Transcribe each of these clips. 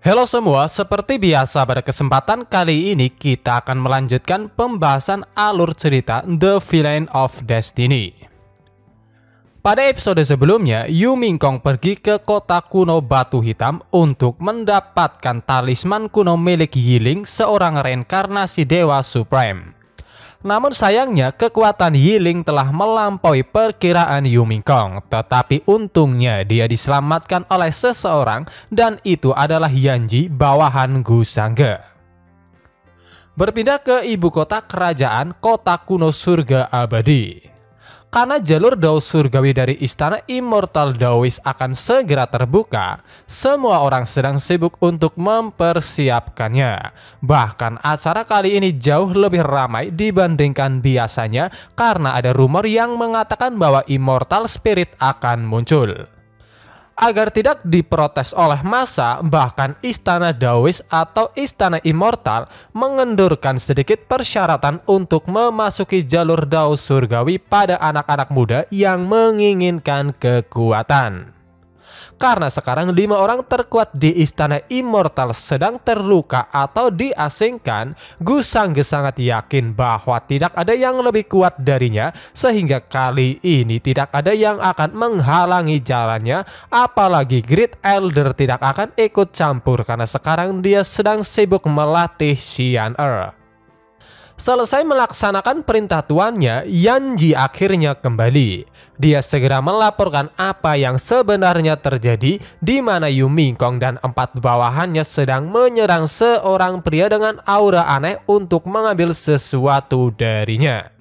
Halo semua, seperti biasa pada kesempatan kali ini kita akan melanjutkan pembahasan alur cerita The Villain of Destiny. Pada episode sebelumnya, Yu Mingkong pergi ke kota kuno Batu Hitam untuk mendapatkan talisman kuno milik Yiling, seorang reinkarnasi Dewa Supreme. Namun sayangnya kekuatan Yiling telah melampaui perkiraan Yu Mingkong, tetapi untungnya dia diselamatkan oleh seseorang dan itu adalah Yanji, bawahan Gu Sangge. Berpindah ke ibu kota kerajaan, kota kuno surga abadi. Karena jalur Dao Surgawi dari Istana Immortal Daoist akan segera terbuka, semua orang sedang sibuk untuk mempersiapkannya. Bahkan acara kali ini jauh lebih ramai dibandingkan biasanya karena ada rumor yang mengatakan bahwa Immortal Spirit akan muncul. Agar tidak diprotes oleh massa, bahkan Istana Daoist atau Istana Immortal mengendurkan sedikit persyaratan untuk memasuki jalur Dao Surgawi pada anak-anak muda yang menginginkan kekuatan. Karena sekarang 5 orang terkuat di Istana Immortal sedang terluka atau diasingkan, Gu Sangge sangat yakin bahwa tidak ada yang lebih kuat darinya, sehingga kali ini tidak ada yang akan menghalangi jalannya, apalagi Great Elder tidak akan ikut campur karena sekarang dia sedang sibuk melatih Xian Er. Selesai melaksanakan perintah tuannya, Yanji akhirnya kembali. Dia segera melaporkan apa yang sebenarnya terjadi, di mana Yu Mingkong dan 4 bawahannya sedang menyerang seorang pria dengan aura aneh untuk mengambil sesuatu darinya.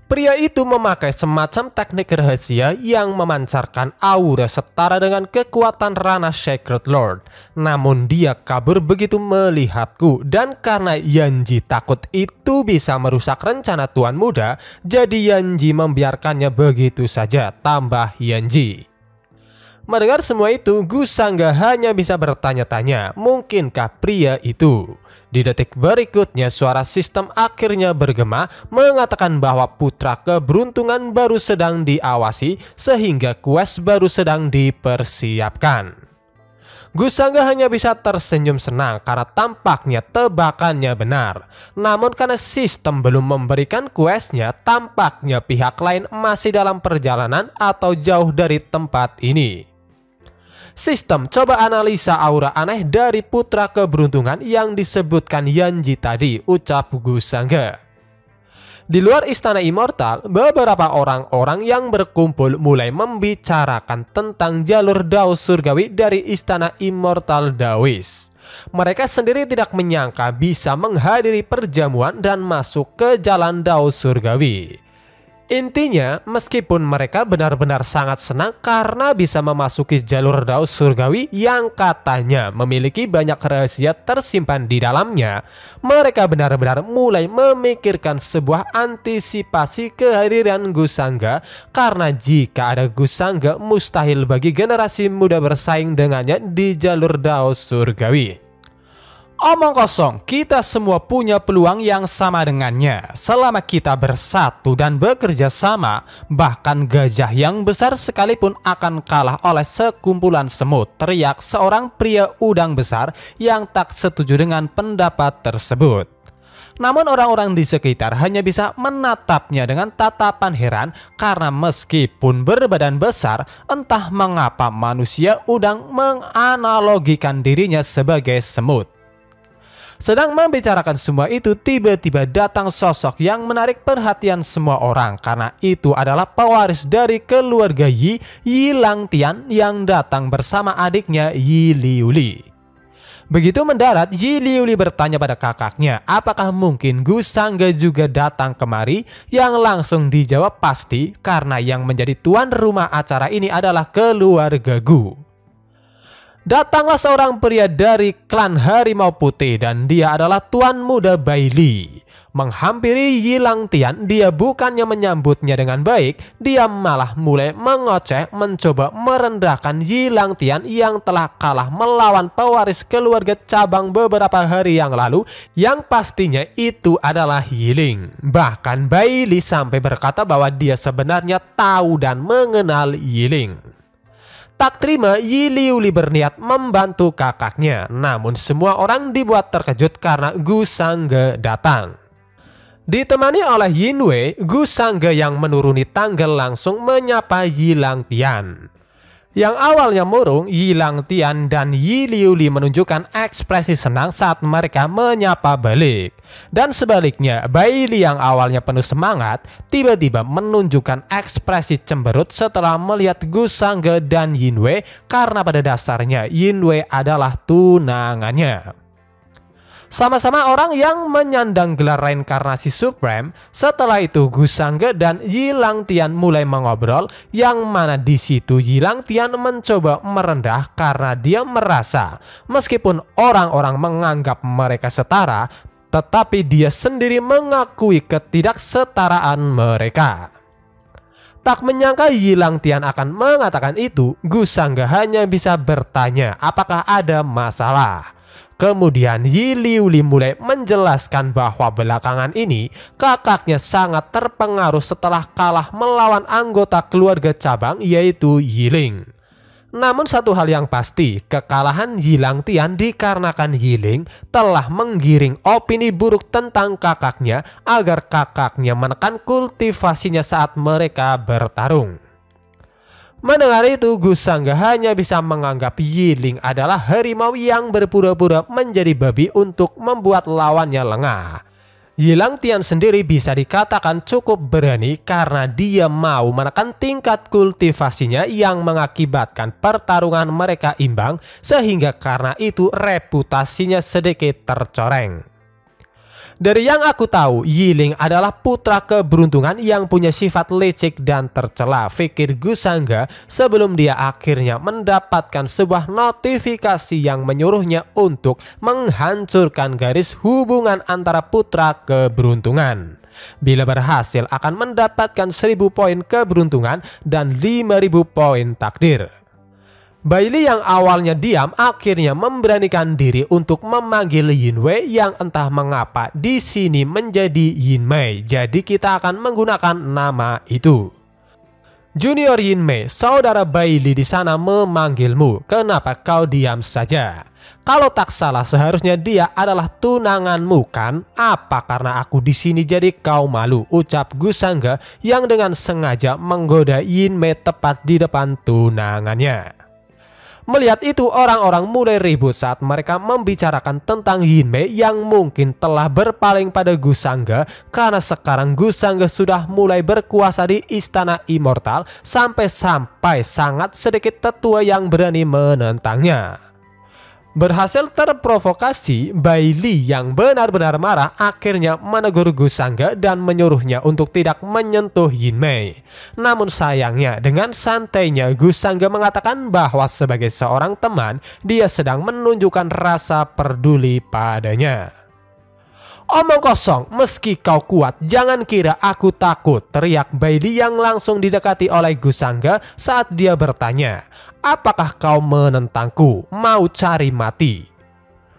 Pria itu memakai semacam teknik rahasia yang memancarkan aura setara dengan kekuatan Rana Sacred Lord. Namun dia kabur begitu melihatku, dan karena Yanji takut itu bisa merusak rencana Tuan Muda, jadi Yanji membiarkannya begitu saja, tambah Yanji. Mendengar semua itu, Gu Sangge hanya bisa bertanya-tanya, mungkinkah pria itu? Di detik berikutnya, suara sistem akhirnya bergema mengatakan bahwa putra keberuntungan baru sedang diawasi, sehingga quest baru sedang dipersiapkan. Gu Sangge hanya bisa tersenyum senang karena tampaknya tebakannya benar. Namun karena sistem belum memberikan questnya, tampaknya pihak lain masih dalam perjalanan atau jauh dari tempat ini. Sistem, coba analisa aura aneh dari putra keberuntungan yang disebutkan Yanji tadi, ucap Gu Sangge. Di luar Istana Immortal, beberapa orang-orang yang berkumpul mulai membicarakan tentang jalur Dao Surgawi dari Istana Immortal Daoist. Mereka sendiri tidak menyangka bisa menghadiri perjamuan dan masuk ke jalan Dao Surgawi. Intinya, meskipun mereka benar-benar sangat senang karena bisa memasuki jalur Dao Surgawi yang katanya memiliki banyak rahasia tersimpan di dalamnya, mereka benar-benar mulai memikirkan sebuah antisipasi kehadiran Gu Sangge, karena jika ada Gu Sangge, mustahil bagi generasi muda bersaing dengannya di jalur Dao Surgawi. Omong kosong, kita semua punya peluang yang sama dengannya. Selama kita bersatu dan bekerja sama, bahkan gajah yang besar sekalipun akan kalah oleh sekumpulan semut, teriak seorang pria udang besar yang tak setuju dengan pendapat tersebut. Namun orang-orang di sekitar hanya bisa menatapnya dengan tatapan heran karena meskipun berbadan besar, entah mengapa manusia udang menganalogikan dirinya sebagai semut. Sedang membicarakan semua itu, tiba-tiba datang sosok yang menarik perhatian semua orang karena itu adalah pewaris dari keluarga Yi, Yi Langtian, yang datang bersama adiknya Yi Liuli. Begitu mendarat, Yi Liuli bertanya pada kakaknya, apakah mungkin Gu Sangge juga datang kemari? Yang langsung dijawab pasti, karena yang menjadi tuan rumah acara ini adalah keluarga Gu. Datanglah seorang pria dari klan Harimau Putih dan dia adalah Tuan Muda Bailey. Menghampiri Yi Langtian, dia bukannya menyambutnya dengan baik, dia malah mulai mengoceh, mencoba merendahkan Yi Langtian yang telah kalah melawan pewaris keluarga cabang beberapa hari yang lalu, yang pastinya itu adalah Yiling. Bahkan Bailey sampai berkata bahwa dia sebenarnya tahu dan mengenal Yiling. Tak terima, Yi Liuli berniat membantu kakaknya, namun semua orang dibuat terkejut karena Gu Sangge datang. Ditemani oleh Yin Wei, Gu Sangge yang menuruni tangga langsung menyapa Yi Langtian. Yang awalnya murung, Yi Langtian dan Yi Liuli menunjukkan ekspresi senang saat mereka menyapa balik. Dan sebaliknya, Bai Li yang awalnya penuh semangat, tiba-tiba menunjukkan ekspresi cemberut setelah melihat Gu Sangge dan Yin Wei karena pada dasarnya Yin Wei adalah tunangannya. Sama-sama orang yang menyandang gelar reinkarnasi Supreme. Setelah itu Gu Sangge dan Yi Langtian mulai mengobrol, yang mana di situ Yi Langtian mencoba merendah karena dia merasa meskipun orang-orang menganggap mereka setara, tetapi dia sendiri mengakui ketidaksetaraan mereka. Tak menyangka Yi Langtian akan mengatakan itu, Gu Sangge hanya bisa bertanya apakah ada masalah. Kemudian Yi Liuli mulai menjelaskan bahwa belakangan ini kakaknya sangat terpengaruh setelah kalah melawan anggota keluarga cabang yaitu Yiling. Namun satu hal yang pasti, kekalahan Yi Langtian dikarenakan Yiling telah menggiring opini buruk tentang kakaknya agar kakaknya menekan kultivasinya saat mereka bertarung. Mendengar itu, Gu Sangge hanya bisa menganggap Yiling adalah harimau yang berpura-pura menjadi babi untuk membuat lawannya lengah. Yi Langtian sendiri bisa dikatakan cukup berani karena dia mau menekan tingkat kultivasinya yang mengakibatkan pertarungan mereka imbang, sehingga karena itu reputasinya sedikit tercoreng. Dari yang aku tahu, Yiling adalah putra keberuntungan yang punya sifat licik dan tercela, pikir Gu Sangge sebelum dia akhirnya mendapatkan sebuah notifikasi yang menyuruhnya untuk menghancurkan garis hubungan antara putra keberuntungan. Bila berhasil akan mendapatkan 1000 poin keberuntungan dan 5000 poin takdir. Bai Li yang awalnya diam akhirnya memberanikan diri untuk memanggil Yin Wei yang entah mengapa di sini menjadi Yin Mei. Jadi kita akan menggunakan nama itu. Junior Yin Mei, saudara Bai Li di sana memanggilmu. Kenapa kau diam saja? Kalau tak salah seharusnya dia adalah tunanganmu kan? Apa karena aku di sini jadi kau malu? Ucap Gu Sangge yang dengan sengaja menggoda Yin Mei tepat di depan tunangannya. Melihat itu, orang-orang mulai ribut saat mereka membicarakan tentang Yin Mei yang mungkin telah berpaling pada Gu Sangge karena sekarang Gu Sangge sudah mulai berkuasa di Istana Immortal sampai sangat sedikit tetua yang berani menentangnya. Berhasil terprovokasi, Bai Li yang benar-benar marah akhirnya menegur Gu Sangge dan menyuruhnya untuk tidak menyentuh Yin Mei. Namun sayangnya dengan santainya Gu Sangge mengatakan bahwa sebagai seorang teman dia sedang menunjukkan rasa peduli padanya. Omong kosong, meski kau kuat jangan kira aku takut, teriak Bai Li yang langsung didekati oleh Gu Sangge saat dia bertanya, apakah kau menentangku, mau cari mati?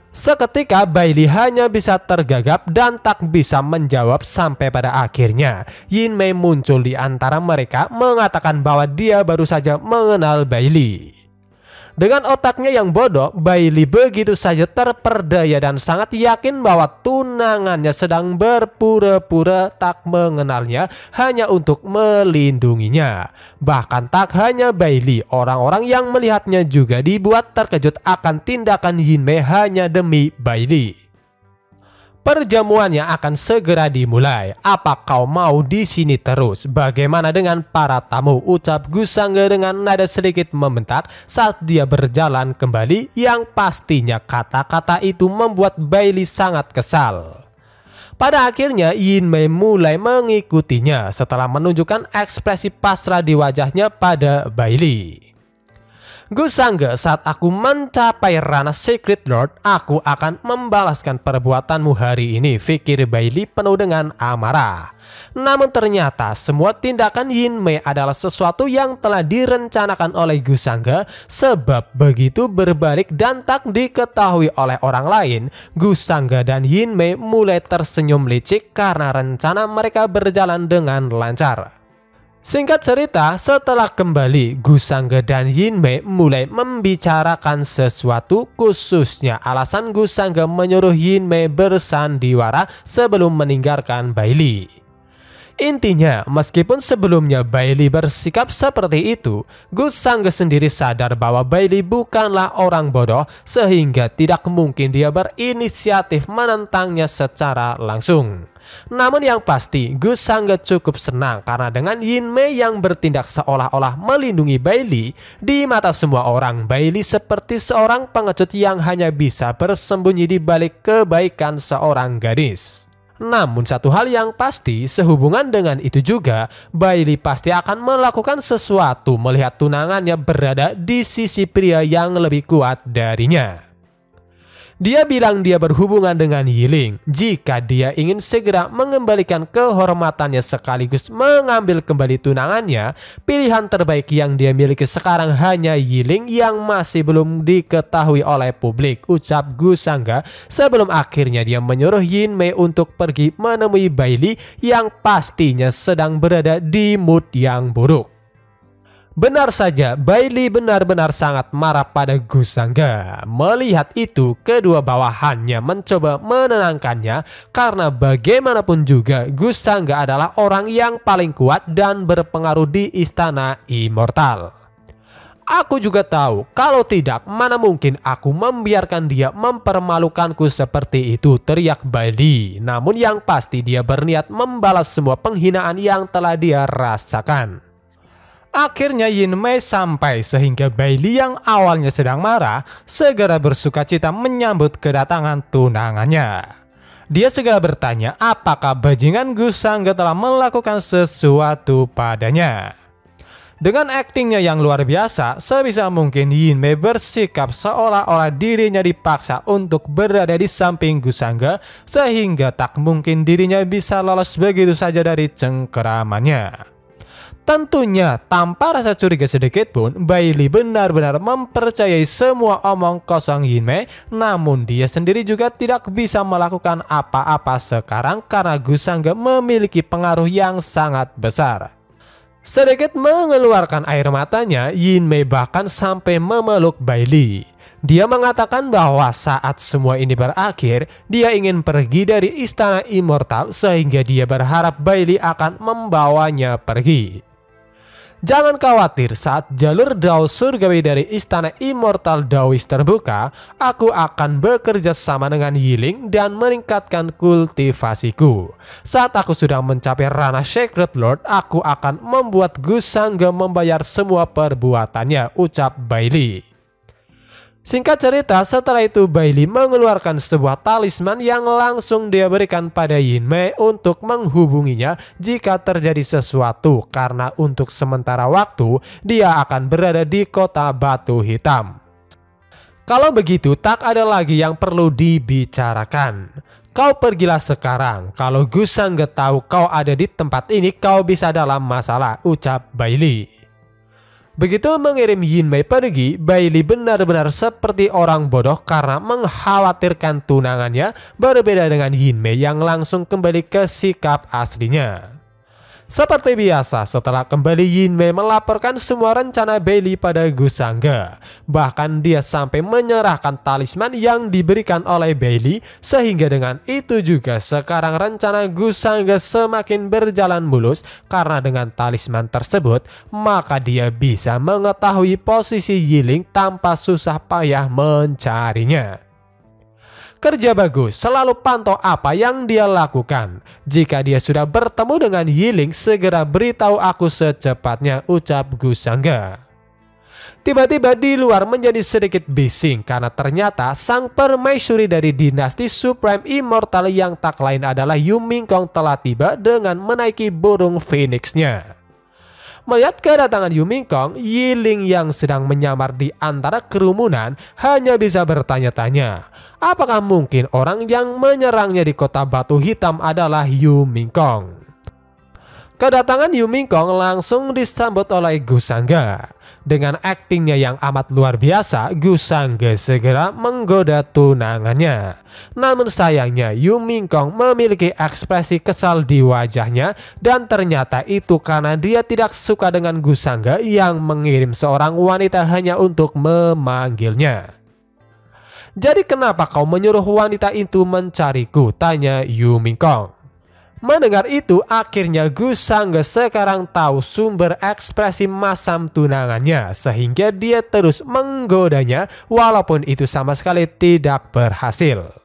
Seketika Bai Li hanya bisa tergagap dan tak bisa menjawab sampai pada akhirnya Yin Mei muncul di antara mereka mengatakan bahwa dia baru saja mengenal Bai Li. Dengan otaknya yang bodoh, Bai Li begitu saja terperdaya dan sangat yakin bahwa tunangannya sedang berpura-pura tak mengenalnya hanya untuk melindunginya. Bahkan tak hanya Bai Li, orang-orang yang melihatnya juga dibuat terkejut akan tindakan Yin Mei hanya demi Bai Li. Perjamuannya akan segera dimulai. Apa kau mau di sini terus? Bagaimana dengan para tamu? Ucap Gu Sangge dengan nada sedikit membentak saat dia berjalan kembali, yang pastinya kata-kata itu membuat Bai Li sangat kesal. Pada akhirnya Yin Mei mulai mengikutinya setelah menunjukkan ekspresi pasrah di wajahnya pada Bai Li. Gu Sangge, saat aku mencapai ranah Secret Lord, aku akan membalaskan perbuatanmu hari ini, pikir Bai Li penuh dengan amarah. Namun ternyata semua tindakan Yin Mei adalah sesuatu yang telah direncanakan oleh Gu Sangge, sebab begitu berbalik dan tak diketahui oleh orang lain, Gu Sangge dan Yin Mei mulai tersenyum licik karena rencana mereka berjalan dengan lancar. Singkat cerita, setelah kembali, Gusangga dan Yinmei mulai membicarakan sesuatu, khususnya alasan Gusangga menyuruh Yinmei bersandiwara sebelum meninggalkan Bailey. Intinya, meskipun sebelumnya Bailey bersikap seperti itu, Gusangga sendiri sadar bahwa Bailey bukanlah orang bodoh sehingga tidak mungkin dia berinisiatif menentangnya secara langsung. Namun yang pasti, Gusangga cukup senang karena dengan Yinmei yang bertindak seolah-olah melindungi Bailey, di mata semua orang, Bailey seperti seorang pengecut yang hanya bisa bersembunyi di balik kebaikan seorang gadis. Namun satu hal yang pasti, sehubungan dengan itu juga, Bailey pasti akan melakukan sesuatu melihat tunangannya berada di sisi pria yang lebih kuat darinya. Dia bilang dia berhubungan dengan Yiling jika dia ingin segera mengembalikan kehormatannya sekaligus mengambil kembali tunangannya. Pilihan terbaik yang dia miliki sekarang hanya Yiling yang masih belum diketahui oleh publik, ucap Gusangga sebelum akhirnya dia menyuruh Yinmei untuk pergi menemui Bailey yang pastinya sedang berada di mood yang buruk. Benar saja, Bailey benar-benar sangat marah pada Gusangga. Melihat itu, kedua bawahannya mencoba menenangkannya karena bagaimanapun juga Gusangga adalah orang yang paling kuat dan berpengaruh di Istana Immortal. Aku juga tahu, kalau tidak mana mungkin aku membiarkan dia mempermalukanku seperti itu, teriak Bailey. Namun yang pasti dia berniat membalas semua penghinaan yang telah dia rasakan. Akhirnya Yinmei sampai sehingga Bailey yang awalnya sedang marah segera bersukacita menyambut kedatangan tunangannya. Dia segera bertanya apakah bajingan Gusangga telah melakukan sesuatu padanya. Dengan aktingnya yang luar biasa, sebisa mungkin Yinmei bersikap seolah-olah dirinya dipaksa untuk berada di samping Gusangga sehingga tak mungkin dirinya bisa lolos begitu saja dari cengkeramannya. Tentunya tanpa rasa curiga sedikit pun, Bailey benar-benar mempercayai semua omong kosong Yinmei. Namun dia sendiri juga tidak bisa melakukan apa-apa sekarang karena Gusangga memiliki pengaruh yang sangat besar. Sedikit mengeluarkan air matanya, Yinmei bahkan sampai memeluk Bailey. Dia mengatakan bahwa saat semua ini berakhir, dia ingin pergi dari Istana Immortal sehingga dia berharap Bailey akan membawanya pergi. Jangan khawatir, saat jalur Dao surgawi dari Istana Immortal Daois terbuka, aku akan bekerja sama dengan Yiling dan meningkatkan kultivasiku. Saat aku sudah mencapai ranah Sacred Lord, aku akan membuat Gusangga membayar semua perbuatannya, ucap Bailey. Singkat cerita, setelah itu Bailey mengeluarkan sebuah talisman yang langsung dia berikan pada Yinmei untuk menghubunginya jika terjadi sesuatu, karena untuk sementara waktu dia akan berada di kota Batu Hitam. Kalau begitu, tak ada lagi yang perlu dibicarakan. Kau pergilah sekarang. Kalau Gusangga tahu kau ada di tempat ini, kau bisa dalam masalah, ucap Bailey. Begitu mengirim Yinmei pergi, Bailey benar-benar seperti orang bodoh karena mengkhawatirkan tunangannya, berbeda dengan Yinmei yang langsung kembali ke sikap aslinya. Seperti biasa, setelah kembali Yinmei melaporkan semua rencana Bailey pada Gusangga. Bahkan dia sampai menyerahkan talisman yang diberikan oleh Bailey, sehingga dengan itu juga sekarang rencana Gusangga semakin berjalan mulus karena dengan talisman tersebut maka dia bisa mengetahui posisi Yiling tanpa susah payah mencarinya. Kerja bagus, selalu pantau apa yang dia lakukan. Jika dia sudah bertemu dengan Yiling, segera beritahu aku secepatnya, ucap Gusangga. Tiba-tiba di luar menjadi sedikit bising karena ternyata sang permaisuri dari dinasti Supreme Immortal yang tak lain adalah Yu Mingkong telah tiba dengan menaiki burung phoenix-nya. Melihat kedatangan Yu Mingkong, Yiling yang sedang menyamar di antara kerumunan hanya bisa bertanya-tanya, apakah mungkin orang yang menyerangnya di kota Batu Hitam adalah Yu Mingkong? Kedatangan Yu Mingkong langsung disambut oleh Gu Sangga. Dengan aktingnya yang amat luar biasa, Gu Sangga segera menggoda tunangannya. Namun sayangnya Yu Mingkong memiliki ekspresi kesal di wajahnya, dan ternyata itu karena dia tidak suka dengan Gu Sangga yang mengirim seorang wanita hanya untuk memanggilnya. "Jadi kenapa kau menyuruh wanita itu mencariku?" tanya Yu Mingkong. Mendengar itu, akhirnya Gu Sangga sekarang tahu sumber ekspresi masam tunangannya, sehingga dia terus menggodanya walaupun itu sama sekali tidak berhasil.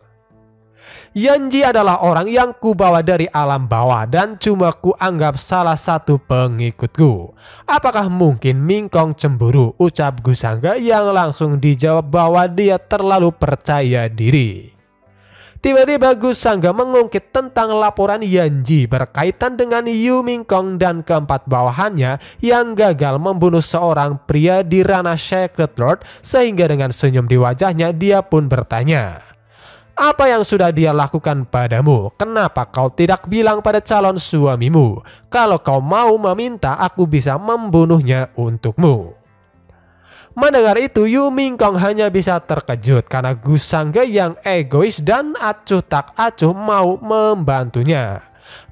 "Yanji adalah orang yang kubawa dari alam bawah dan cuma kuanggap salah satu pengikutku. Apakah mungkin Mingkong cemburu?" ucap Gu Sangga yang langsung dijawab bahwa dia terlalu percaya diri. Tiba-tiba Gu Sangga mengungkit tentang laporan Yanji berkaitan dengan Yu Mingkong dan keempat bawahannya yang gagal membunuh seorang pria di ranah Secret Lord, sehingga dengan senyum di wajahnya dia pun bertanya, "Apa yang sudah dia lakukan padamu? Kenapa kau tidak bilang pada calon suamimu? Kalau kau mau meminta, aku bisa membunuhnya untukmu." Mendengar itu, Yu Mingkong hanya bisa terkejut karena Gu Sangga yang egois dan acuh tak acuh mau membantunya.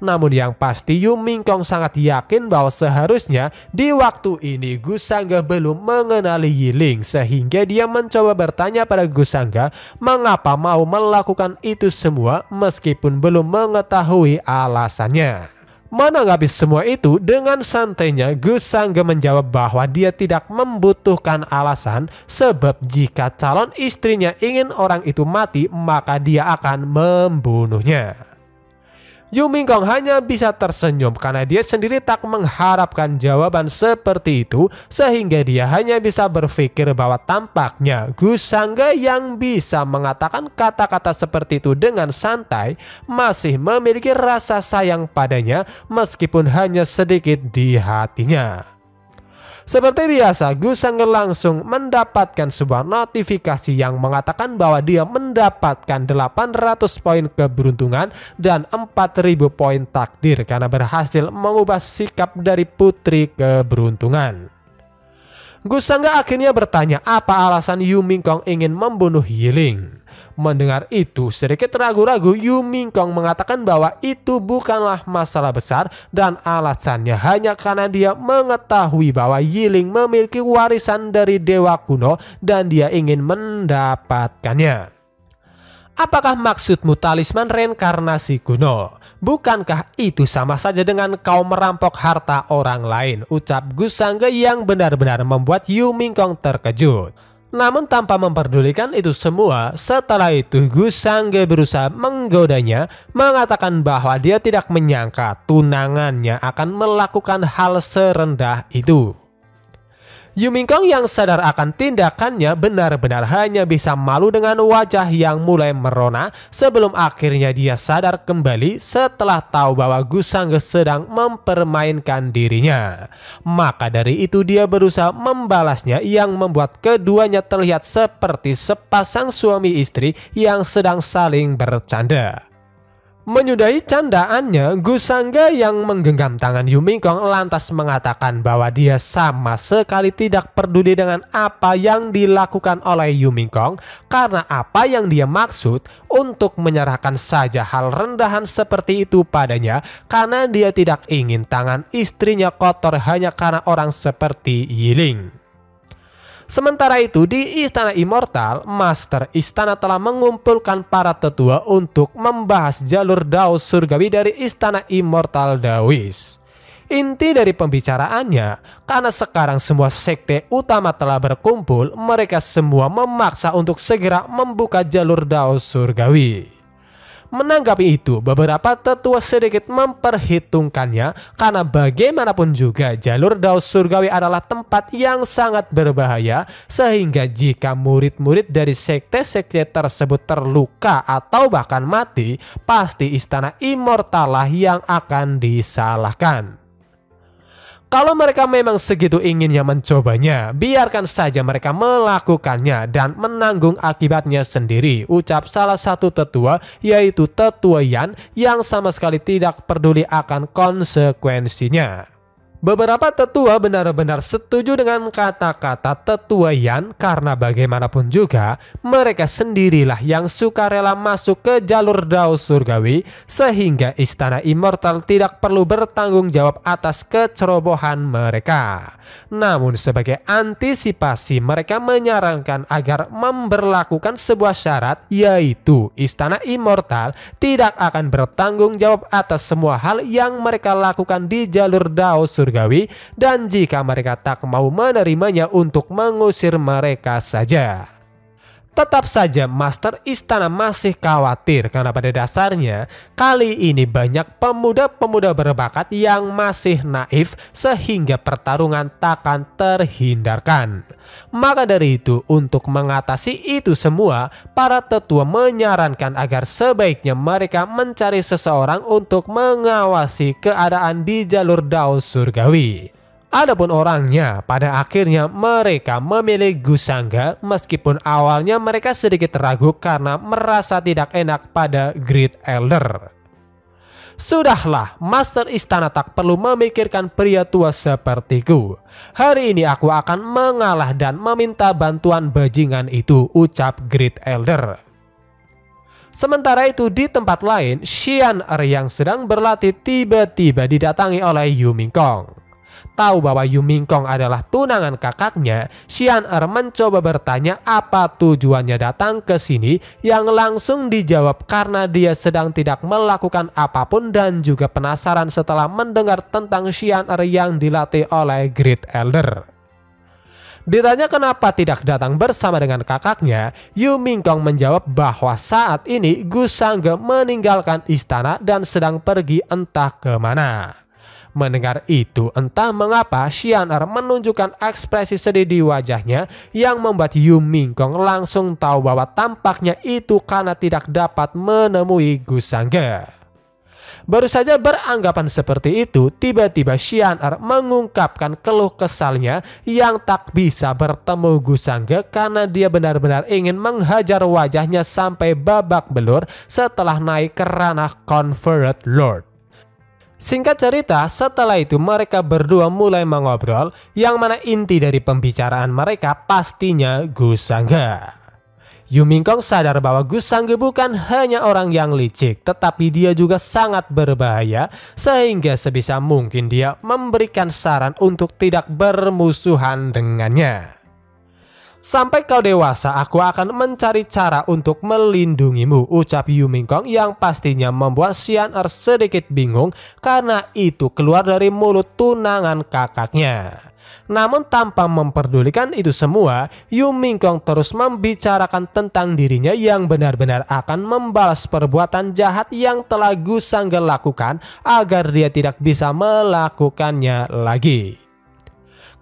Namun yang pasti Yu Mingkong sangat yakin bahwa seharusnya di waktu ini Gu Sangga belum mengenali Yiling, sehingga dia mencoba bertanya pada Gu Sangga mengapa mau melakukan itu semua meskipun belum mengetahui alasannya. Menanggapi semua itu, dengan santainya Gu Sangga menjawab bahwa dia tidak membutuhkan alasan, sebab jika calon istrinya ingin orang itu mati maka dia akan membunuhnya. Yu Mingkong hanya bisa tersenyum karena dia sendiri tak mengharapkan jawaban seperti itu, sehingga dia hanya bisa berpikir bahwa tampaknya Gu Sangga yang bisa mengatakan kata-kata seperti itu dengan santai masih memiliki rasa sayang padanya meskipun hanya sedikit di hatinya. Seperti biasa, Gu Sangga langsung mendapatkan sebuah notifikasi yang mengatakan bahwa dia mendapatkan 800 poin keberuntungan dan 4000 poin takdir karena berhasil mengubah sikap dari putri keberuntungan. Gu Sangga akhirnya bertanya apa alasan Yu Mingkong ingin membunuh Yiling. Mendengar itu, sedikit ragu-ragu Yu Mingkong mengatakan bahwa itu bukanlah masalah besar dan alasannya hanya karena dia mengetahui bahwa Yiling memiliki warisan dari dewa kuno dan dia ingin mendapatkannya. "Apakah maksudmu talisman reinkarnasi kuno? Bukankah itu sama saja dengan kau merampok harta orang lain?" ucap Gu Sangga yang benar-benar membuat Yu Mingkong terkejut. Namun tanpa memperdulikan itu semua, setelah itu Gu Sangga berusaha menggodanya, mengatakan bahwa dia tidak menyangka tunangannya akan melakukan hal serendah itu. Yu Mingkong yang sadar akan tindakannya benar-benar hanya bisa malu dengan wajah yang mulai merona sebelum akhirnya dia sadar kembali setelah tahu bahwa Gu Sangga sedang mempermainkan dirinya. Maka dari itu dia berusaha membalasnya yang membuat keduanya terlihat seperti sepasang suami istri yang sedang saling bercanda. Menyudahi candaannya, Gu Sangga yang menggenggam tangan Yu Mingkong lantas mengatakan bahwa dia sama sekali tidak peduli dengan apa yang dilakukan oleh Yu Mingkong, karena apa yang dia maksud untuk menyerahkan saja hal rendahan seperti itu padanya karena dia tidak ingin tangan istrinya kotor hanya karena orang seperti Yiling. Sementara itu di Istana Immortal, Master Istana telah mengumpulkan para tetua untuk membahas jalur Dao Surgawi dari Istana Immortal Daois. Inti dari pembicaraannya, karena sekarang semua sekte utama telah berkumpul, mereka semua memaksa untuk segera membuka jalur Dao Surgawi. Menanggapi itu, beberapa tetua sedikit memperhitungkannya karena bagaimanapun juga jalur Dao Surgawi adalah tempat yang sangat berbahaya, sehingga jika murid-murid dari sekte-sekte tersebut terluka atau bahkan mati, pasti Istana Immortal lah yang akan disalahkan. Kalau mereka memang segitu inginnya mencobanya, biarkan saja mereka melakukannya dan menanggung akibatnya sendiri, ucap salah satu tetua, yaitu Tetua Yan, yang sama sekali tidak peduli akan konsekuensinya. Beberapa tetua benar-benar setuju dengan kata-kata Tetua Yan karena bagaimanapun juga mereka sendirilah yang sukarela masuk ke jalur Dao Surgawi sehingga Istana Immortal tidak perlu bertanggung jawab atas kecerobohan mereka. Namun sebagai antisipasi mereka menyarankan agar memberlakukan sebuah syarat, yaitu Istana Immortal tidak akan bertanggung jawab atas semua hal yang mereka lakukan di jalur Dao Surgawi, dan jika mereka tak mau menerimanya untuk mengusir mereka saja. Tetap saja Master Istana masih khawatir karena pada dasarnya kali ini banyak pemuda-pemuda berbakat yang masih naif sehingga pertarungan takkan terhindarkan. Maka dari itu, untuk mengatasi itu semua, para tetua menyarankan agar sebaiknya mereka mencari seseorang untuk mengawasi keadaan di jalur Dao Surgawi. Adapun orangnya, pada akhirnya mereka memilih Gusangga meskipun awalnya mereka sedikit ragu karena merasa tidak enak pada Great Elder. Sudahlah, Master Istana tak perlu memikirkan pria tua sepertiku. Hari ini aku akan mengalah dan meminta bantuan bajingan itu, ucap Great Elder. Sementara itu di tempat lain, Xian yang sedang berlatih tiba-tiba didatangi oleh Yu Mingkong. Tahu bahwa Yu Mingkong adalah tunangan kakaknya, Xian mencoba bertanya apa tujuannya datang ke sini, yang langsung dijawab karena dia sedang tidak melakukan apapun dan juga penasaran setelah mendengar tentang Xian yang dilatih oleh Great Elder. Ditanya kenapa tidak datang bersama dengan kakaknya, Yu Mingkong menjawab bahwa saat ini Gusangga meninggalkan istana dan sedang pergi entah kemana. Mendengar itu, entah mengapa Xian menunjukkan ekspresi sedih di wajahnya yang membuat Yu Mingkong langsung tahu bahwa tampaknya itu karena tidak dapat menemui Gusangga. Baru saja beranggapan seperti itu, tiba-tiba Xian mengungkapkan keluh kesalnya yang tak bisa bertemu Gusangga karena dia benar-benar ingin menghajar wajahnya sampai babak belur setelah naik ke ranah Conferred Lord. Singkat cerita, setelah itu mereka berdua mulai mengobrol, yang mana inti dari pembicaraan mereka pastinya Gusangga. Yu Mingkong sadar bahwa Gusangga bukan hanya orang yang licik, tetapi dia juga sangat berbahaya, sehingga sebisa mungkin dia memberikan saran untuk tidak bermusuhan dengannya. Sampai kau dewasa, aku akan mencari cara untuk melindungimu, ucap Yu Mingkong yang pastinya membuat Xian sedikit bingung karena itu keluar dari mulut tunangan kakaknya. Namun tanpa memperdulikan itu semua, Yu Mingkong terus membicarakan tentang dirinya yang benar-benar akan membalas perbuatan jahat yang telah Gusangga lakukan agar dia tidak bisa melakukannya lagi.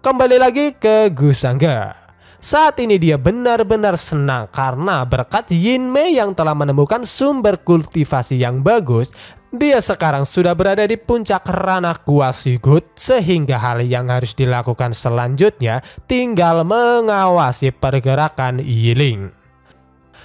Kembali lagi ke Gusangga. Saat ini dia benar-benar senang karena berkat Yin Mei yang telah menemukan sumber kultivasi yang bagus, dia sekarang sudah berada di puncak ranah Gua Sigut, sehingga hal yang harus dilakukan selanjutnya tinggal mengawasi pergerakan Yiling.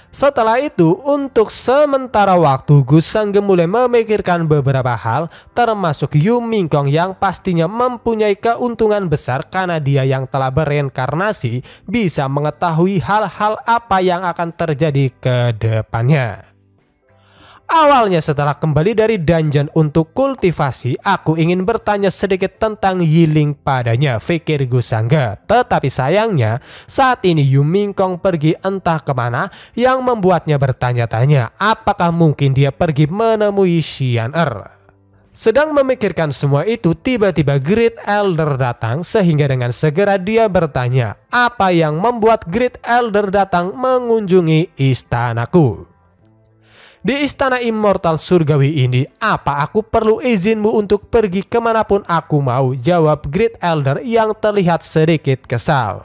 Setelah itu, untuk sementara waktu Gusangga mulai memikirkan beberapa hal, termasuk Yu Mingkong yang pastinya mempunyai keuntungan besar karena dia yang telah bereinkarnasi bisa mengetahui hal-hal apa yang akan terjadi ke depannya. Awalnya setelah kembali dari dungeon untuk kultivasi, aku ingin bertanya sedikit tentang Yiling padanya, pikir Gusangga. Tetapi sayangnya saat ini Yu Mingkong pergi entah kemana yang membuatnya bertanya-tanya apakah mungkin dia pergi menemui Xian. Sedang memikirkan semua itu, tiba-tiba Great Elder datang sehingga dengan segera dia bertanya apa yang membuat Great Elder datang mengunjungi istanaku. Di Istana Immortal Surgawi ini, apa aku perlu izinmu untuk pergi kemanapun aku mau? Jawab Great Elder yang terlihat sedikit kesal.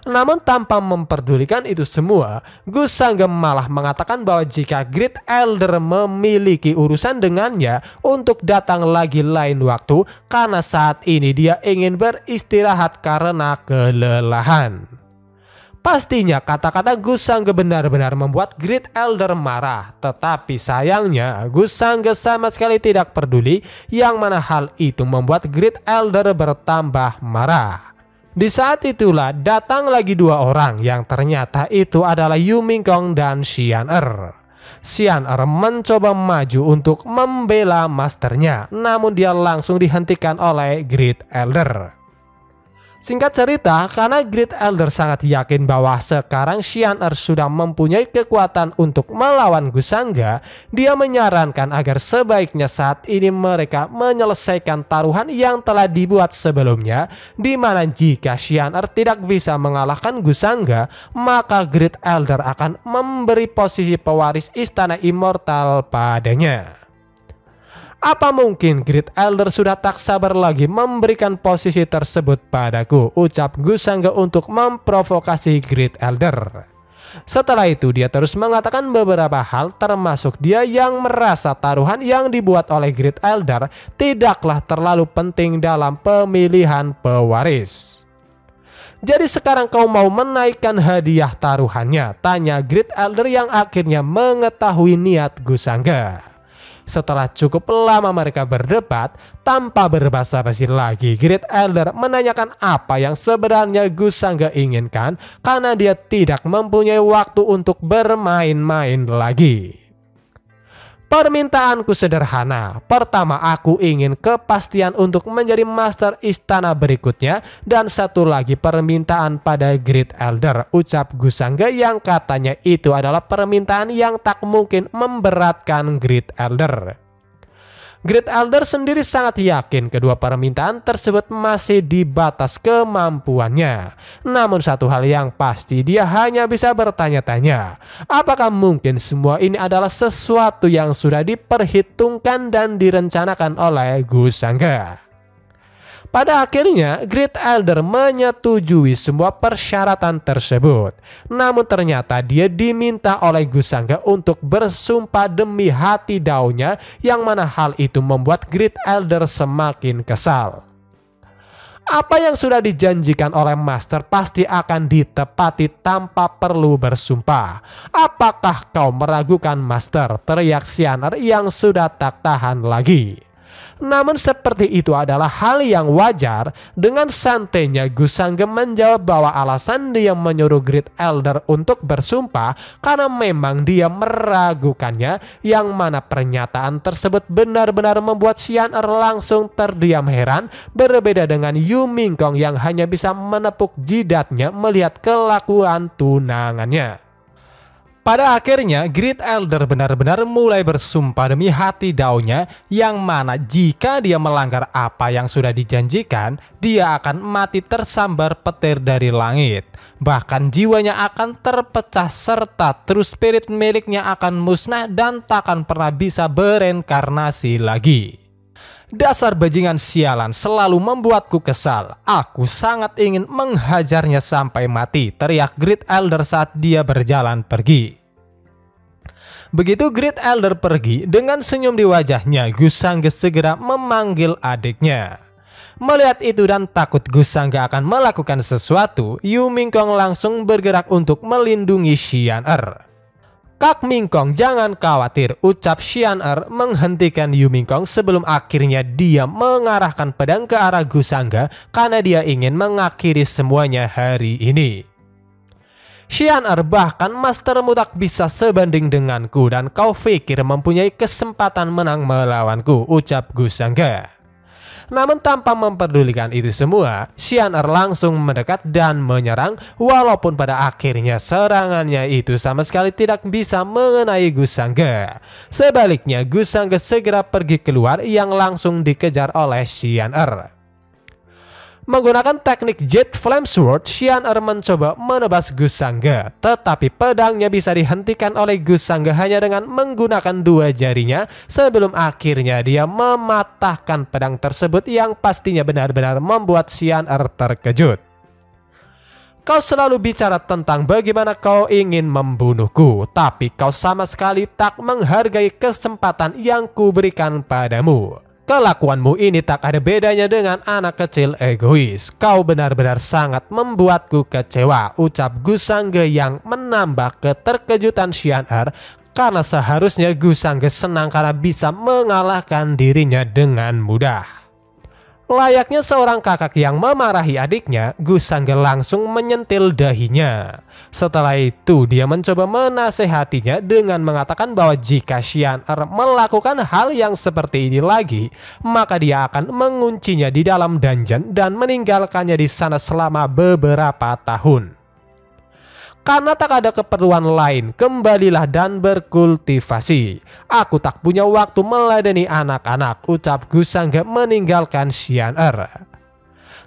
Namun tanpa memperdulikan itu semua, Gusangga malah mengatakan bahwa jika Great Elder memiliki urusan dengannya untuk datang lagi lain waktu, karena saat ini dia ingin beristirahat karena kelelahan. Pastinya kata-kata Gusangga benar-benar membuat Great Elder marah, tetapi sayangnya Gusangga sama sekali tidak peduli, yang mana hal itu membuat Great Elder bertambah marah. Di saat itulah datang lagi dua orang yang ternyata itu adalah Yu Mingkong dan Xian-Er. Xian-Er mencoba maju untuk membela masternya, namun dia langsung dihentikan oleh Great Elder. Singkat cerita, karena Great Elder sangat yakin bahwa sekarang Xian-Er sudah mempunyai kekuatan untuk melawan Gusangga, dia menyarankan agar sebaiknya saat ini mereka menyelesaikan taruhan yang telah dibuat sebelumnya, di mana jika Xian-Er tidak bisa mengalahkan Gusangga, maka Great Elder akan memberi posisi pewaris Istana Immortal padanya. Apa mungkin Great Elder sudah tak sabar lagi memberikan posisi tersebut padaku, ucap Gusangga untuk memprovokasi Great Elder. Setelah itu dia terus mengatakan beberapa hal, termasuk dia yang merasa taruhan yang dibuat oleh Great Elder tidaklah terlalu penting dalam pemilihan pewaris. Jadi sekarang kau mau menaikkan hadiah taruhannya? Tanya Great Elder yang akhirnya mengetahui niat Gusangga. Setelah cukup lama mereka berdebat, tanpa berbasa-basi lagi, Great Elder menanyakan apa yang sebenarnya Gusangga inginkan, karena dia tidak mempunyai waktu untuk bermain-main lagi. Permintaanku sederhana. Pertama, aku ingin kepastian untuk menjadi master istana berikutnya, dan satu lagi permintaan pada Great Elder, ucap Gusangga yang katanya itu adalah permintaan yang tak mungkin memberatkan Great Elder. Great Elder sendiri sangat yakin kedua permintaan tersebut masih di batas kemampuannya. Namun satu hal yang pasti, dia hanya bisa bertanya-tanya, apakah mungkin semua ini adalah sesuatu yang sudah diperhitungkan dan direncanakan oleh Gusangga. Pada akhirnya Great Elder menyetujui semua persyaratan tersebut. Namun ternyata dia diminta oleh Gusangga untuk bersumpah demi hati daunnya, yang mana hal itu membuat Great Elder semakin kesal. Apa yang sudah dijanjikan oleh Master pasti akan ditepati tanpa perlu bersumpah. Apakah kau meragukan Master? Teriak Xian-Er yang sudah tak tahan lagi. Namun seperti itu adalah hal yang wajar. Dengan santainya Gusangga menjawab bahwa alasan dia menyuruh Great Elder untuk bersumpah karena memang dia meragukannya, yang mana pernyataan tersebut benar-benar membuat Xian-Er langsung terdiam heran, berbeda dengan Yu Mingkong yang hanya bisa menepuk jidatnya melihat kelakuan tunangannya. Pada akhirnya Great Elder benar-benar mulai bersumpah demi hati daunnya, yang mana jika dia melanggar apa yang sudah dijanjikan, dia akan mati tersambar petir dari langit. Bahkan jiwanya akan terpecah serta true spirit miliknya akan musnah dan takkan pernah bisa bereinkarnasi lagi. Dasar bajingan sialan selalu membuatku kesal. Aku sangat ingin menghajarnya sampai mati, teriak Great Elder saat dia berjalan pergi. Begitu Great Elder pergi, dengan senyum di wajahnya, Gusangga segera memanggil adiknya. Melihat itu dan takut Gusangga akan melakukan sesuatu, Yu Mingkong langsung bergerak untuk melindungi Xian-Er. Kak Mingkong, jangan khawatir, ucap Xian-Er menghentikan Yu Mingkong sebelum akhirnya dia mengarahkan pedang ke arah Gusangga karena dia ingin mengakhiri semuanya hari ini. Xian-Er, bahkan mastermu tak bisa sebanding denganku dan kau pikir mempunyai kesempatan menang melawanku, ucap Gusangga. Namun tanpa memperdulikan itu semua, Xian-Er langsung mendekat dan menyerang, walaupun pada akhirnya serangannya itu sama sekali tidak bisa mengenai Gusangga. Sebaliknya Gusangga segera pergi keluar yang langsung dikejar oleh Xian-Er. Menggunakan teknik Jet Flame Sword, Xian-Er mencoba menebas Gusangga, tetapi pedangnya bisa dihentikan oleh Gusangga hanya dengan menggunakan dua jarinya, sebelum akhirnya dia mematahkan pedang tersebut yang pastinya benar-benar membuat Xian-Er terkejut. Kau selalu bicara tentang bagaimana kau ingin membunuhku, tapi kau sama sekali tak menghargai kesempatan yang kuberikan padamu. Kelakuanmu ini tak ada bedanya dengan anak kecil egois. Kau benar-benar sangat membuatku kecewa, ucap Gusangge yang menambah keterkejutan Xian'er karena seharusnya Gusangge senang karena bisa mengalahkan dirinya dengan mudah. Layaknya seorang kakak yang memarahi adiknya, Gusangge langsung menyentil dahinya. Setelah itu dia mencoba menasehatinya dengan mengatakan bahwa jika Xian'er melakukan hal yang seperti ini lagi, maka dia akan menguncinya di dalam dungeon dan meninggalkannya di sana selama beberapa tahun. Karena tak ada keperluan lain, kembalilah dan berkultivasi. Aku tak punya waktu meladeni anak-anak, ucap Gusangge meninggalkan Xian'er.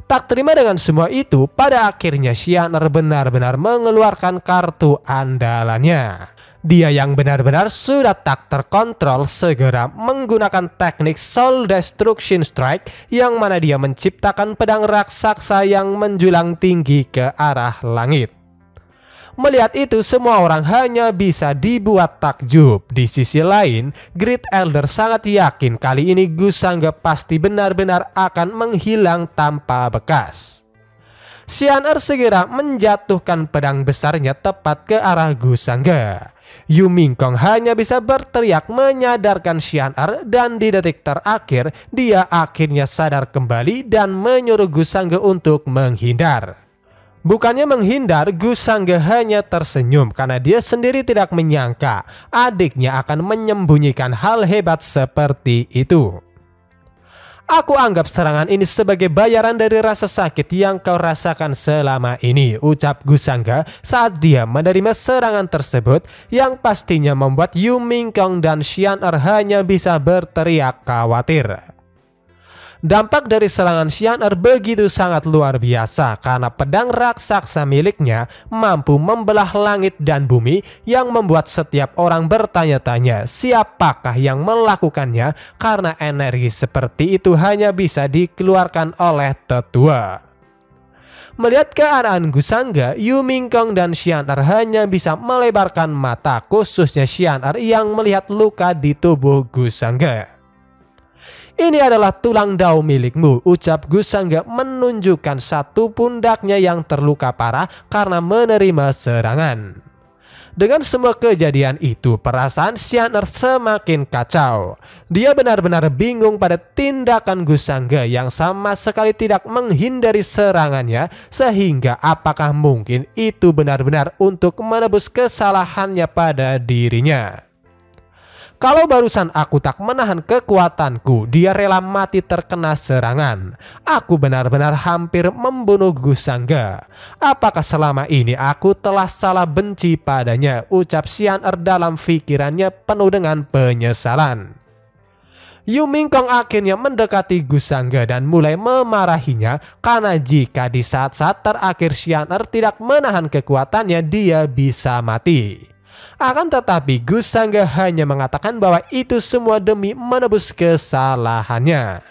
Tak terima dengan semua itu, pada akhirnya Xian'er benar-benar mengeluarkan kartu andalannya. Dia yang benar-benar sudah tak terkontrol segera menggunakan teknik Soul Destruction Strike, yang mana dia menciptakan pedang raksasa yang menjulang tinggi ke arah langit. Melihat itu, semua orang hanya bisa dibuat takjub. Di sisi lain, Great Elder sangat yakin kali ini Gusangge pasti benar-benar akan menghilang tanpa bekas. Xian'er segera menjatuhkan pedang besarnya tepat ke arah Gusangge. Yu Mingkong hanya bisa berteriak menyadarkan Xian'er, dan di detik terakhir dia akhirnya sadar kembali dan menyuruh Gusangge untuk menghindar. Bukannya menghindar, Gusangge hanya tersenyum karena dia sendiri tidak menyangka adiknya akan menyembunyikan hal hebat seperti itu. Aku anggap serangan ini sebagai bayaran dari rasa sakit yang kau rasakan selama ini, ucap Gusangge saat dia menerima serangan tersebut yang pastinya membuat Yu Mingkong dan Xian'er hanya bisa berteriak khawatir. Dampak dari serangan Xian'er begitu sangat luar biasa karena pedang raksasa miliknya mampu membelah langit dan bumi, yang membuat setiap orang bertanya-tanya siapakah yang melakukannya karena energi seperti itu hanya bisa dikeluarkan oleh tetua. Melihat keadaan Gusangge, Yu Mingkong dan Xian'er hanya bisa melebarkan mata, khususnya Xian'er yang melihat luka di tubuh Gusangge. Ini adalah tulang dao milikmu, ucap Gusangge menunjukkan satu pundaknya yang terluka parah karena menerima serangan. Dengan semua kejadian itu, perasaan Xian'er semakin kacau. Dia benar-benar bingung pada tindakan Gusangge yang sama sekali tidak menghindari serangannya, sehingga apakah mungkin itu benar-benar untuk menebus kesalahannya pada dirinya. Kalau barusan aku tak menahan kekuatanku, dia rela mati terkena serangan. Aku benar-benar hampir membunuh Gusangge. Apakah selama ini aku telah salah benci padanya, ucap Xian'er dalam pikirannya penuh dengan penyesalan. Yu Mingkong akhirnya mendekati Gusangge dan mulai memarahinya karena jika di saat-saat terakhir Xian'er tidak menahan kekuatannya, dia bisa mati. Akan tetapi Gusangge hanya mengatakan bahwa itu semua demi menebus kesalahannya.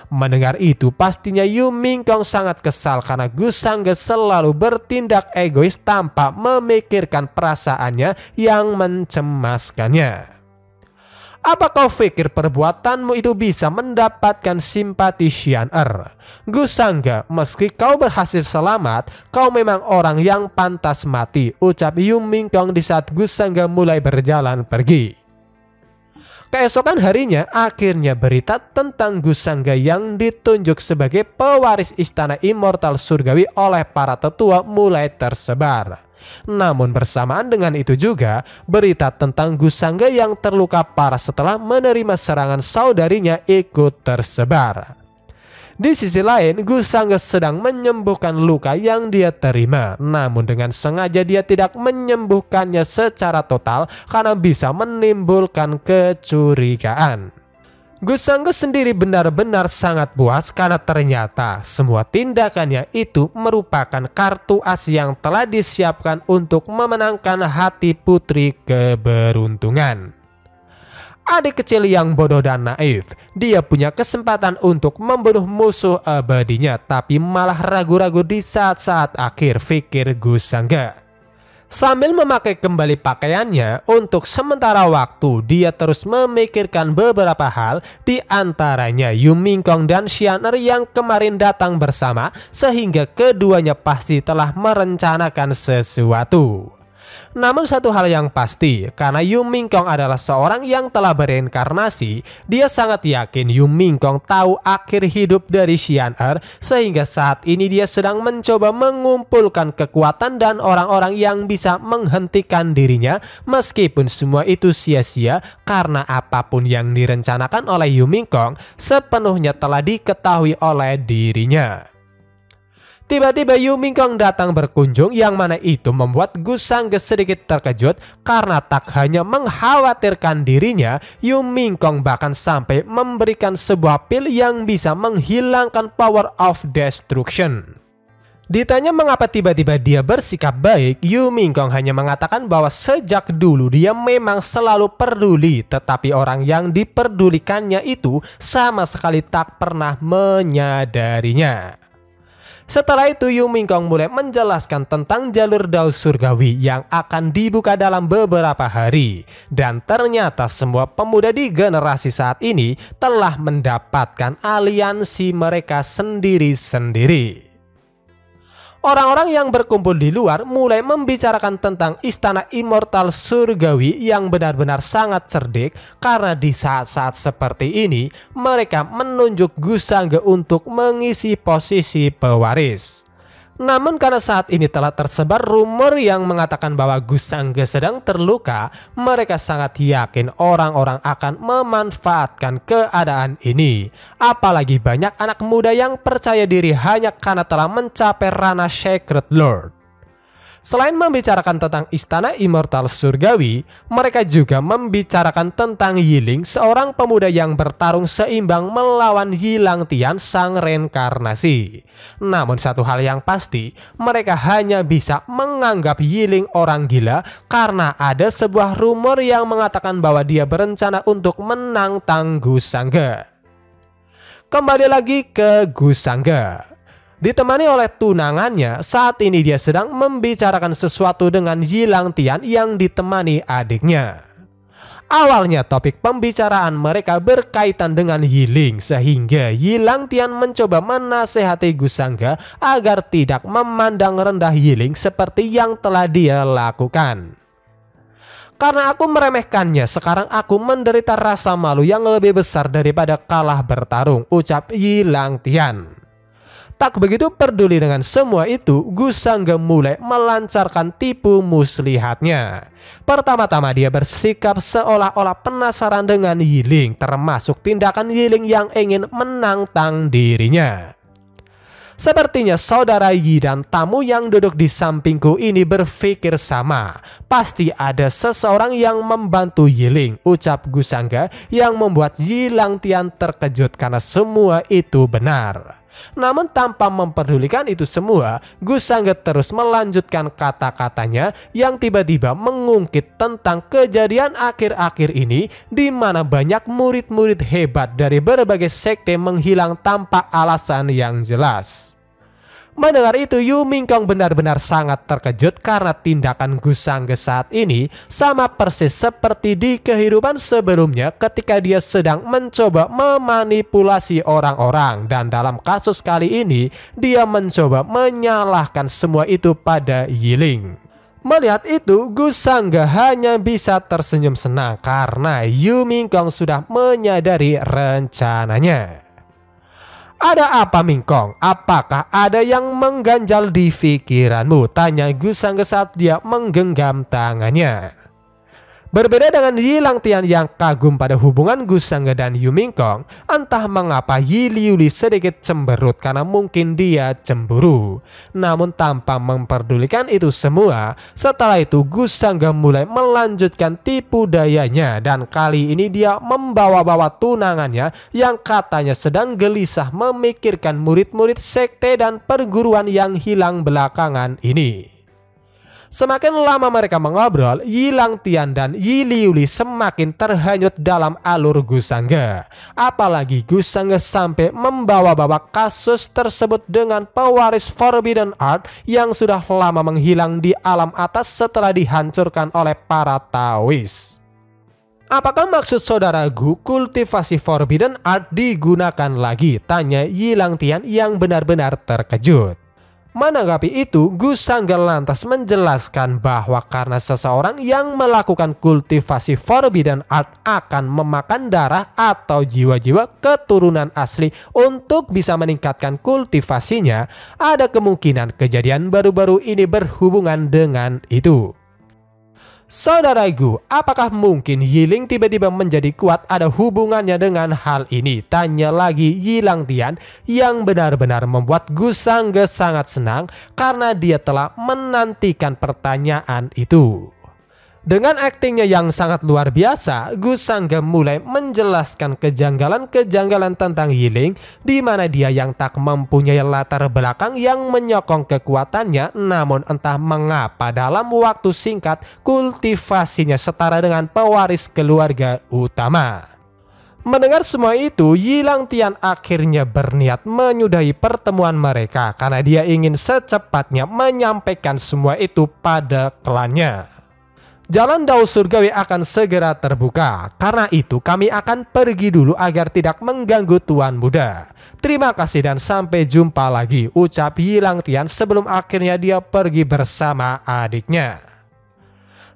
Mendengar itu, pastinya Yu Mingkong sangat kesal karena Gusangge selalu bertindak egois tanpa memikirkan perasaannya yang mencemaskannya. Apa kau pikir perbuatanmu itu bisa mendapatkan simpati Xian'er? Gusangge, meski kau berhasil selamat, kau memang orang yang pantas mati, ucap Yu Mingkong di saat Gusangge mulai berjalan pergi. Keesokan harinya, akhirnya berita tentang Gusangge yang ditunjuk sebagai pewaris istana immortal surgawi oleh para tetua mulai tersebar. Namun bersamaan dengan itu juga, berita tentang Gusangge yang terluka parah setelah menerima serangan saudarinya ikut tersebar. Di sisi lain, Gusangge sedang menyembuhkan luka yang dia terima, namun dengan sengaja dia tidak menyembuhkannya secara total karena bisa menimbulkan kecurigaan. Gusangge sendiri benar-benar sangat puas karena ternyata semua tindakannya itu merupakan kartu as yang telah disiapkan untuk memenangkan hati putri keberuntungan. Adik kecil yang bodoh dan naif, dia punya kesempatan untuk membunuh musuh abadinya, tapi malah ragu-ragu di saat-saat akhir, pikir Gusangga. Sambil memakai kembali pakaiannya, untuk sementara waktu dia terus memikirkan beberapa hal, di antaranya Yu Mingkong dan Xian Er yang kemarin datang bersama, sehingga keduanya pasti telah merencanakan sesuatu. Namun satu hal yang pasti, karena Yu Mingkong adalah seorang yang telah bereinkarnasi, dia sangat yakin Yu Mingkong tahu akhir hidup dari Xian Er, sehingga saat ini dia sedang mencoba mengumpulkan kekuatan dan orang-orang yang bisa menghentikan dirinya, meskipun semua itu sia-sia karena apapun yang direncanakan oleh Yu Mingkong sepenuhnya telah diketahui oleh dirinya. Tiba-tiba Yu Mingkong datang berkunjung, yang mana itu membuat Gusangga sedikit terkejut karena tak hanya mengkhawatirkan dirinya, Yu Mingkong bahkan sampai memberikan sebuah pil yang bisa menghilangkan power of destruction. Ditanya mengapa tiba-tiba dia bersikap baik, Yu Mingkong hanya mengatakan bahwa sejak dulu dia memang selalu peduli, tetapi orang yang diperdulikannya itu sama sekali tak pernah menyadarinya. Setelah itu Yu Mingkong mulai menjelaskan tentang jalur Dao Surgawi yang akan dibuka dalam beberapa hari. Dan ternyata semua pemuda di generasi saat ini telah mendapatkan aliansi mereka sendiri-sendiri. Orang-orang yang berkumpul di luar mulai membicarakan tentang istana immortal surgawi yang benar-benar sangat cerdik, karena di saat-saat seperti ini mereka menunjuk Gusangga untuk mengisi posisi pewaris. Namun karena saat ini telah tersebar rumor yang mengatakan bahwa Gusangga sedang terluka, mereka sangat yakin orang-orang akan memanfaatkan keadaan ini. Apalagi banyak anak muda yang percaya diri hanya karena telah mencapai ranah Sacred Lord. Selain membicarakan tentang istana immortal surgawi, mereka juga membicarakan tentang Yiling, seorang pemuda yang bertarung seimbang melawan Yilang Tian, sang reinkarnasi. Namun satu hal yang pasti, mereka hanya bisa menganggap Yiling orang gila karena ada sebuah rumor yang mengatakan bahwa dia berencana untuk menantang Gusangga. Kembali lagi ke Gusangga. Ditemani oleh tunangannya, saat ini dia sedang membicarakan sesuatu dengan Yilang Tian yang ditemani adiknya. Awalnya topik pembicaraan mereka berkaitan dengan Yiling, sehingga Yilang Tian mencoba menasehati Gusangga agar tidak memandang rendah Yiling seperti yang telah dia lakukan. Karena aku meremehkannya, sekarang aku menderita rasa malu yang lebih besar daripada kalah bertarung, ucap Yilang Tian. Tak begitu peduli dengan semua itu, Gusangga mulai melancarkan tipu muslihatnya. Pertama-tama dia bersikap seolah-olah penasaran dengan Yiling, termasuk tindakan Yiling yang ingin menantang dirinya. Sepertinya saudara Yi dan tamu yang duduk di sampingku ini berpikir sama. Pasti ada seseorang yang membantu Yiling, ucap Gusangga, yang membuat Yilang Tian terkejut karena semua itu benar. Namun tanpa memperdulikan itu semua, Gusangga terus melanjutkan kata-katanya yang tiba-tiba mengungkit tentang kejadian akhir-akhir ini, di mana banyak murid-murid hebat dari berbagai sekte menghilang tanpa alasan yang jelas. Mendengar itu, Yu Mingkong benar-benar sangat terkejut karena tindakan Gusangga saat ini sama persis seperti di kehidupan sebelumnya ketika dia sedang mencoba memanipulasi orang-orang, dan dalam kasus kali ini dia mencoba menyalahkan semua itu pada Yiling. Melihat itu, Gusangga hanya bisa tersenyum senang karena Yu Mingkong sudah menyadari rencananya. Ada apa, Mingkong? Apakah ada yang mengganjal di pikiranmu? Tanya Gusangga saat dia menggenggam tangannya. Berbeda dengan Yilang Tian yang kagum pada hubungan Gusangga dan Yu Mingkong, entah mengapa Yi Liuli sedikit cemberut karena mungkin dia cemburu. Namun tanpa memperdulikan itu semua, setelah itu Gusangga mulai melanjutkan tipu dayanya, dan kali ini dia membawa-bawa tunangannya yang katanya sedang gelisah memikirkan murid-murid sekte dan perguruan yang hilang belakangan ini. Semakin lama mereka mengobrol, Yi Langtian dan Yi Liuli semakin terhanyut dalam alur Gusangge. Apalagi Gusangge sampai membawa-bawa kasus tersebut dengan pewaris Forbidden Art yang sudah lama menghilang di alam atas setelah dihancurkan oleh para Taois. Apakah maksud saudara Gu kultivasi Forbidden Art digunakan lagi? Tanya Yi Langtian yang benar-benar terkejut. Menanggapi itu, Gusangge lantas menjelaskan bahwa karena seseorang yang melakukan kultivasi Forbidden Art akan memakan darah atau jiwa-jiwa keturunan asli untuk bisa meningkatkan kultivasinya, ada kemungkinan kejadian baru-baru ini berhubungan dengan itu. Saudara Gu, apakah mungkin Yiling tiba-tiba menjadi kuat ada hubungannya dengan hal ini? Tanya lagi Yi Langtian yang benar-benar membuat Gusangge sangat senang karena dia telah menantikan pertanyaan itu. Dengan aktingnya yang sangat luar biasa, Gusangge mulai menjelaskan kejanggalan-kejanggalan tentang Yiling, di mana dia yang tak mempunyai latar belakang yang menyokong kekuatannya, namun entah mengapa dalam waktu singkat kultivasinya setara dengan pewaris keluarga utama. Mendengar semua itu, Yi Langtian akhirnya berniat menyudahi pertemuan mereka karena dia ingin secepatnya menyampaikan semua itu pada klannya. Jalan Dao Surgawi akan segera terbuka. Karena itu kami akan pergi dulu agar tidak mengganggu Tuan Muda. Terima kasih dan sampai jumpa lagi, ucap Yi Langtian sebelum akhirnya dia pergi bersama adiknya.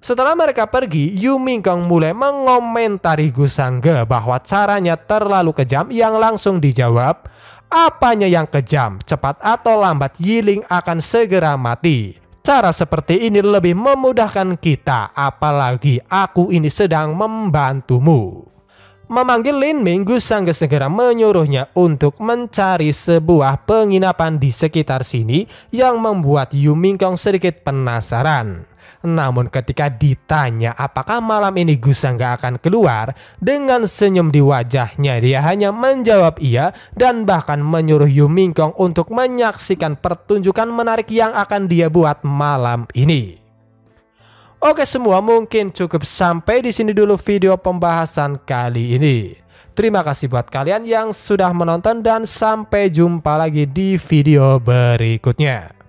Setelah mereka pergi, Yu Mingkong mulai mengomentari Gusangge bahwa caranya terlalu kejam, yang langsung dijawab, apanya yang kejam? Cepat atau lambat Yiling akan segera mati. Cara seperti ini lebih memudahkan kita, apalagi aku ini sedang membantumu. Memanggil Lin Ming, Gusangge segera menyuruhnya untuk mencari sebuah penginapan di sekitar sini yang membuat Yu Mingkong sedikit penasaran. Namun ketika ditanya apakah malam ini Gusangge akan keluar, dengan senyum di wajahnya dia hanya menjawab iya dan bahkan menyuruh Yu Mingkong untuk menyaksikan pertunjukan menarik yang akan dia buat malam ini. Oke semua, mungkin cukup sampai di sini dulu video pembahasan kali ini. Terima kasih buat kalian yang sudah menonton dan sampai jumpa lagi di video berikutnya.